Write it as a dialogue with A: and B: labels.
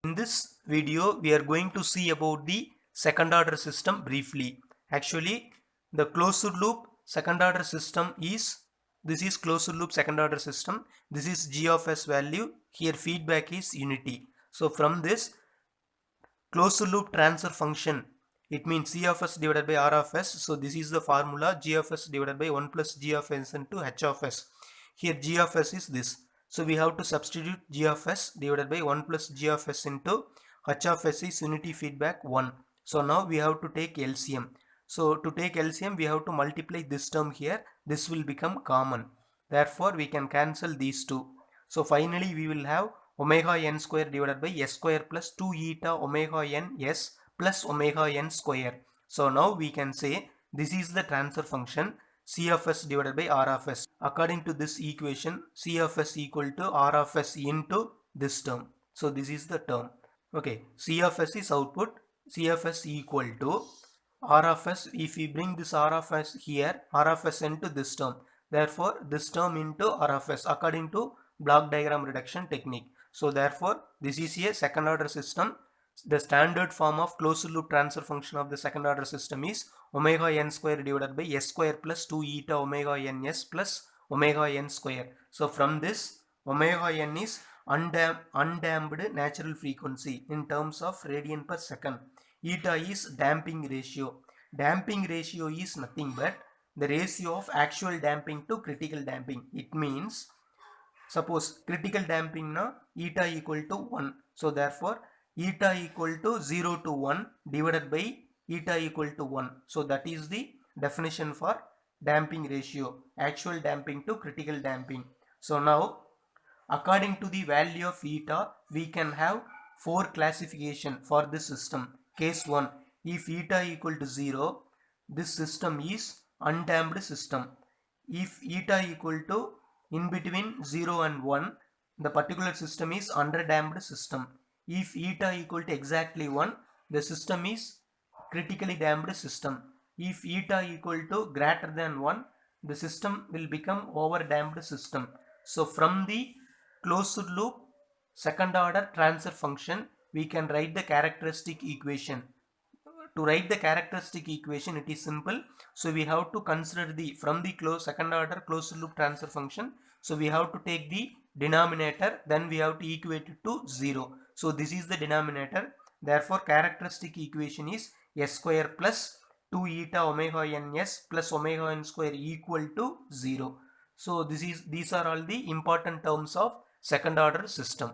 A: In this video, we are going to see about the second order system briefly. Actually, the closed loop second order system is, this is closed loop second order system. This is g of s value. Here feedback is unity. So from this closed loop transfer function, it means c of s divided by r of s. So this is the formula, g of s divided by 1 plus g of s into h of s. Here g of s is this. So we have to substitute g of s divided by 1 plus g of s into h of s is unity feedback 1. So now we have to take LCM. So to take LCM, we have to multiply this term here. This will become common. Therefore, we can cancel these two. So finally, we will have omega n square divided by s square plus 2 eta omega n s plus omega n square. So now we can say this is the transfer function c of s divided by r of s. According to this equation, c of s equal to r of s into this term. So this is the term. Okay, c of s is output, c of s equal to r of s. If we bring this r of s here, r of s into this term. Therefore, this term into r of s according to block diagram reduction technique. So therefore, this is a second order system. The standard form of closed loop transfer function of the second order system is omega n square divided by s square plus 2 eta omega n s plus omega n square. So from this, omega n is undamped natural frequency in terms of radian per second. Eta is damping ratio. Damping ratio is nothing but the ratio of actual damping to critical damping. It means, suppose critical damping na eta equal to 1. So therefore eta equal to 0 to 1 divided by eta equal to 1. So that is the definition for damping ratio, actual damping to critical damping. So now according to the value of eta, we can have 4 classification for this system. Case 1, if eta equal to 0, this system is undamped system. If eta equal to in between 0 and 1, the particular system is underdamped system. If eta equal to exactly 1, the system is critically damped system. If eta equal to greater than 1, the system will become overdamped system. So from the closed loop second order transfer function, we can write the characteristic equation. To write the characteristic equation, it is simple. So we have to consider the from the second order closed loop transfer function. So we have to take the denominator, then we have to equate it to 0. So this is the denominator. Therefore characteristic equation is s square plus 2 eta omega n s plus omega n square equal to 0. So these are all the important terms of second order system.